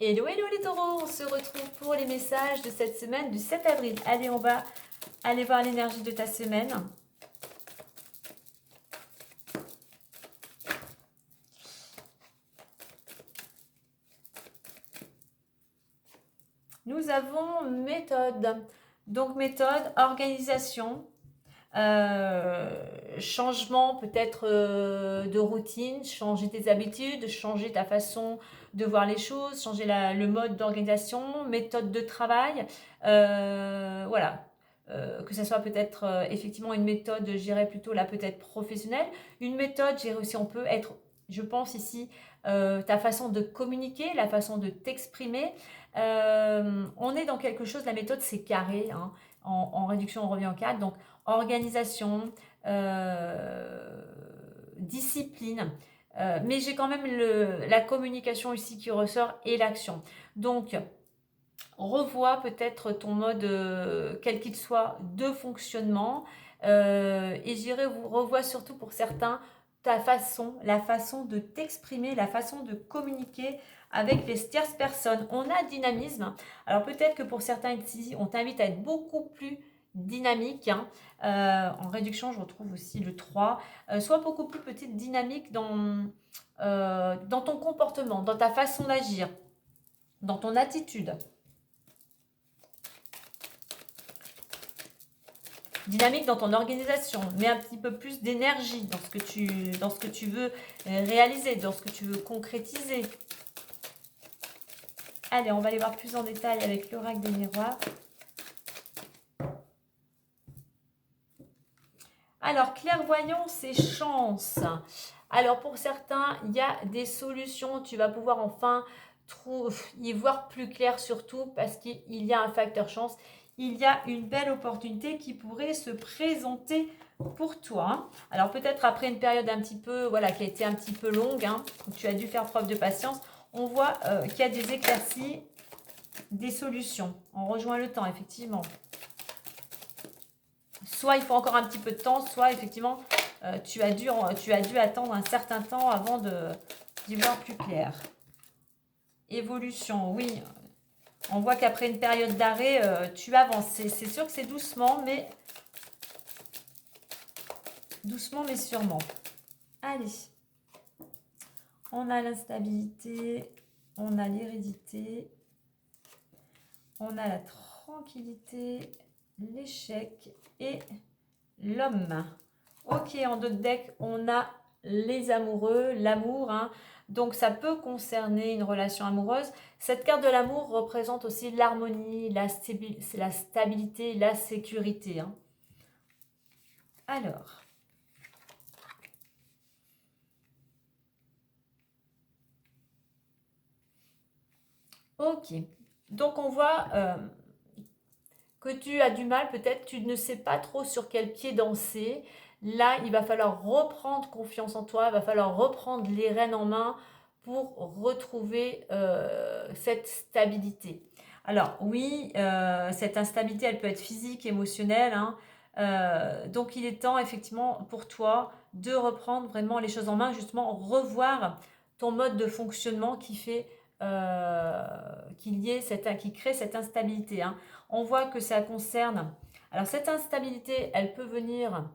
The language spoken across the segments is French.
Hello, hello les taureaux, on se retrouve pour les messages de cette semaine du 7 avril. Allez, on va aller voir l'énergie de ta semaine. Nous avons méthode. Donc méthode, organisation, changement peut-être de routine, changer tes habitudes, changer ta façon de voir les choses, changer le mode d'organisation, méthode de travail, voilà. Que ça soit peut-être effectivement une méthode, je dirais plutôt là peut-être professionnelle, une méthode, je dirais aussi on peut être, je pense ici, ta façon de communiquer, la façon de t'exprimer. On est dans quelque chose, la méthode c'est carré, hein. En réduction on revient en 4, donc organisation, discipline, mais j'ai quand même la communication ici qui ressort et l'action. Donc, revois peut-être ton mode, quel qu'il soit, de fonctionnement, et j'irai revois surtout pour certains la façon de t'exprimer, la façon de communiquer avec les tierces personnes. On a dynamisme. Alors peut-être que pour certains ici, on t'invite à être beaucoup plus dynamique, hein. En réduction, je retrouve aussi le 3. Sois beaucoup plus petite dynamique dans ton comportement, dans ta façon d'agir, dans ton attitude. Dynamique dans ton organisation, mets un petit peu plus d'énergie dans ce que tu veux réaliser, dans ce que tu veux concrétiser. Allez, on va aller voir plus en détail avec l'oracle des miroirs. Alors, clairvoyance et chance. Alors, pour certains, il y a des solutions. Tu vas pouvoir enfin y voir plus clair, surtout parce qu'il y a un facteur chance. Il y a une belle opportunité qui pourrait se présenter pour toi. Alors, peut-être après une période un petit peu, voilà, qui a été un petit peu longue, hein, où tu as dû faire preuve de patience, on voit qu'il y a des éclaircies, des solutions. On rejoint le temps, effectivement. Soit il faut encore un petit peu de temps, soit effectivement tu as dû attendre un certain temps avant d'y voir plus clair. Évolution, oui. On voit qu'après une période d'arrêt, tu avances. C'est sûr que c'est doucement mais sûrement. Allez. On a l'instabilité, on a l'hérédité, on a la tranquillité, l'échec et l'homme. Ok, en d'autres decks, on a les amoureux, l'amour, hein. Donc ça peut concerner une relation amoureuse. Cette carte de l'amour représente aussi l'harmonie, la stabilité, la sécurité, hein. Alors, ok. Donc on voit que tu as du mal, peut-être tu ne sais pas trop sur quel pied danser. Là, il va falloir reprendre confiance en toi, il va falloir reprendre les rênes en main pour retrouver cette stabilité. Alors oui, cette instabilité, elle peut être physique, émotionnelle, hein. Donc il est temps effectivement pour toi de reprendre vraiment les choses en main, justement revoir ton mode de fonctionnement qui fait qui crée cette instabilité, hein. On voit que ça concerne... Alors cette instabilité, elle peut venir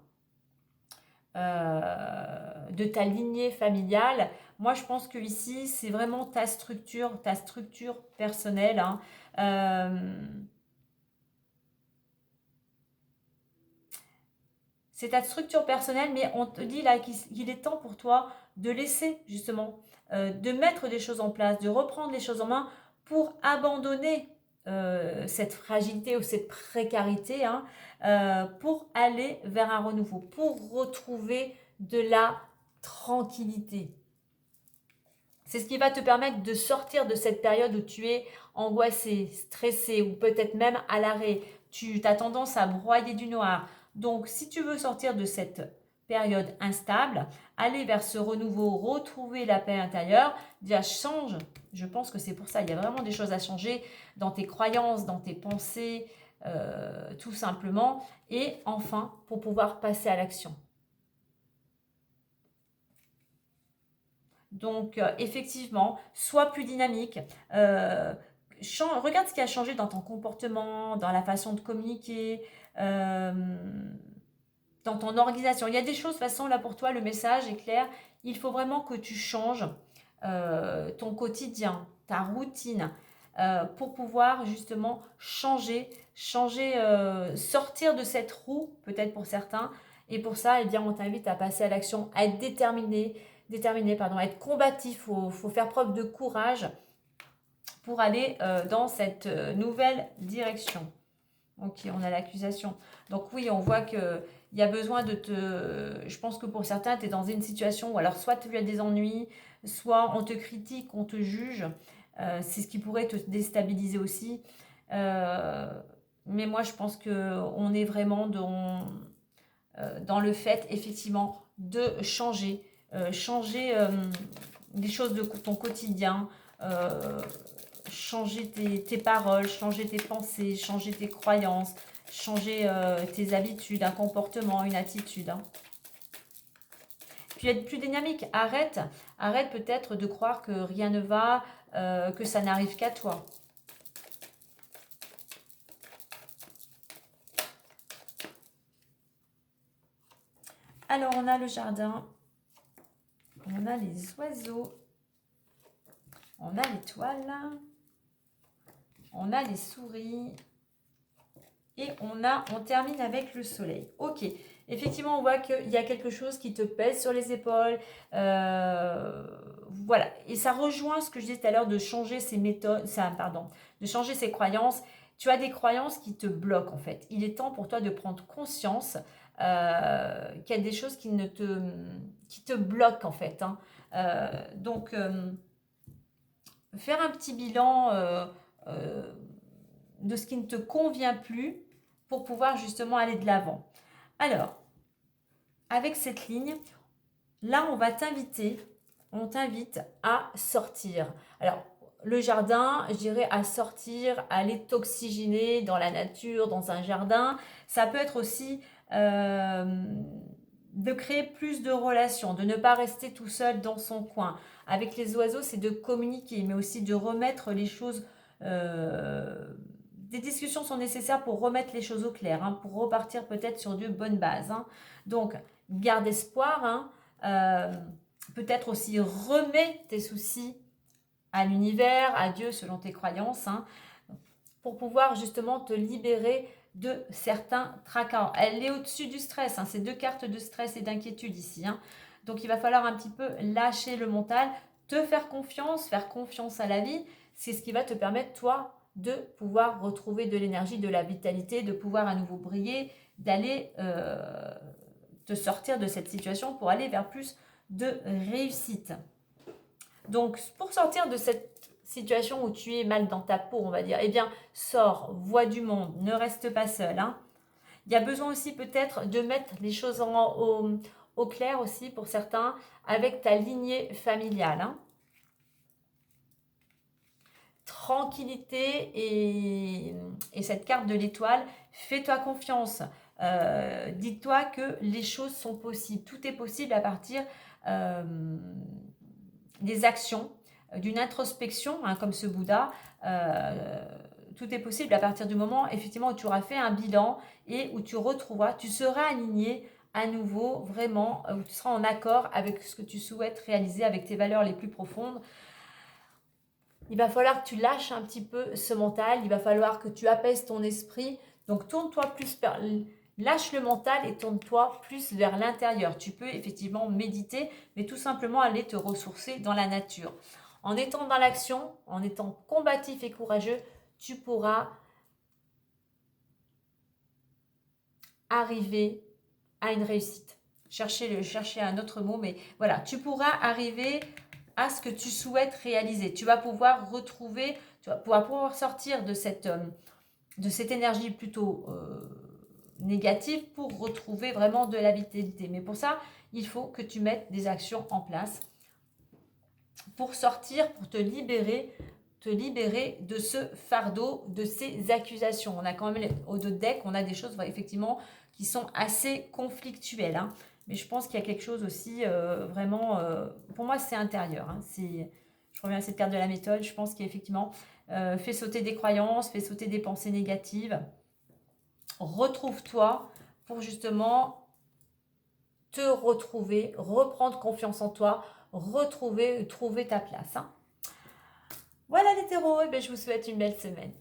de ta lignée familiale. Moi, je pense que ici, c'est vraiment ta structure personnelle, hein. C'est ta structure personnelle, mais on te dit là qu'il est temps pour toi de laisser justement, de mettre des choses en place, de reprendre les choses en main pour abandonner cette fragilité ou cette précarité, hein, pour aller vers un renouveau, pour retrouver de la tranquillité. C'est ce qui va te permettre de sortir de cette période où tu es angoissé, stressé ou peut-être même à l'arrêt. Tu as tendance à broyer du noir. Donc, si tu veux sortir de cette période instable, aller vers ce renouveau, retrouver la paix intérieure, déjà change. Je pense que c'est pour ça. Il y a vraiment des choses à changer dans tes croyances, dans tes pensées, tout simplement. Et enfin, pour pouvoir passer à l'action. Donc, effectivement, sois plus dynamique. Regarde ce qui a changé dans ton comportement, dans la façon de communiquer, dans ton organisation. Il y a des choses, de toute façon, là pour toi, le message est clair. Il faut vraiment que tu changes ton quotidien, ta routine, pour pouvoir justement sortir de cette roue, peut-être pour certains. Et pour ça, eh bien, on t'invite à passer à l'action, à être déterminé, pardon, à être combatif. Faut faire preuve de courage pour aller dans cette nouvelle direction. Ok, on a l'accusation. Donc oui, on voit que il y a besoin de te... Je pense que pour certains, tu es dans une situation où alors soit tu as des ennuis, soit on te critique, on te juge. C'est ce qui pourrait te déstabiliser aussi. Euh, mais moi, je pense qu'on est vraiment dans le fait, effectivement, de changer les choses de ton quotidien, changer tes paroles, changer tes pensées, changer tes croyances, changer tes habitudes, un comportement, une attitude. Hein. Puis être plus dynamique. Arrête peut-être de croire que rien ne va, que ça n'arrive qu'à toi. Alors, on a le jardin, on a les oiseaux, on a l'étoile, on a les souris et on termine avec le soleil. Ok, effectivement, on voit qu'il y a quelque chose qui te pèse sur les épaules. Voilà, et ça rejoint ce que je disais tout à l'heure de changer ses méthodes, de changer ses croyances. Tu as des croyances qui te bloquent en fait. Il est temps pour toi de prendre conscience qu'il y a des choses qui te bloquent en fait. Hein. Donc, faire un petit bilan de ce qui ne te convient plus pour pouvoir justement aller de l'avant. Alors, avec cette ligne, là, on t'invite à sortir. Alors, le jardin, je dirais à sortir, à aller t'oxygéner dans la nature, dans un jardin. Ça peut être aussi de créer plus de relations, de ne pas rester tout seul dans son coin. Avec les oiseaux, c'est de communiquer, mais aussi de remettre les choses... des discussions sont nécessaires pour remettre les choses au clair, hein, pour repartir peut-être sur de bonnes bases. Hein. Donc, garde espoir, hein, peut-être aussi remets tes soucis à l'univers, à Dieu selon tes croyances, hein, pour pouvoir justement te libérer de certains tracas. Elle est au-dessus du stress, hein, c'est 2 cartes de stress et d'inquiétude ici. Hein. Donc il va falloir un petit peu lâcher le mental, te faire confiance à la vie, c'est ce qui va te permettre toi de pouvoir retrouver de l'énergie, de la vitalité, de pouvoir à nouveau briller, d'aller te sortir de cette situation pour aller vers plus de réussite. Donc, pour sortir de cette situation où tu es mal dans ta peau, on va dire, eh bien, sors, vois du monde, ne reste pas seul. Hein. Il y a besoin aussi peut-être de mettre les choses au clair aussi pour certains avec ta lignée familiale. Hein. Tranquillité et cette carte de l'étoile, fais-toi confiance. Dis-toi que les choses sont possibles. Tout est possible à partir des actions, d'une introspection, hein, comme ce Bouddha. Tout est possible à partir du moment, effectivement, où tu auras fait un bilan et où tu seras aligné à nouveau, vraiment, où tu seras en accord avec ce que tu souhaites réaliser, avec tes valeurs les plus profondes. Il va falloir que tu lâches un petit peu ce mental, il va falloir que tu apaises ton esprit. Donc, lâche le mental et tourne-toi plus vers l'intérieur. Tu peux effectivement méditer, mais tout simplement aller te ressourcer dans la nature. En étant dans l'action, en étant combatif et courageux, tu pourras arriver à une réussite. Cherchez un autre mot, mais voilà, tu pourras arriver à ce que tu souhaites réaliser. Tu vas pouvoir retrouver, tu vas pouvoir sortir de cette énergie plutôt négative pour retrouver vraiment de la vitalité. Mais pour ça, il faut que tu mettes des actions en place pour sortir, pour te libérer de ce fardeau, de ces accusations. On a quand même au dos de deck, on a des choses effectivement qui sont assez conflictuelles. Hein. Mais je pense qu'il y a quelque chose aussi vraiment, pour moi c'est intérieur. Hein, je reviens à cette carte de la méthode, je pense qu'effectivement, fais sauter des croyances, fais sauter des pensées négatives. Retrouve-toi pour justement te retrouver, reprendre confiance en toi, trouver ta place. Hein. Voilà les terreaux, et bien je vous souhaite une belle semaine.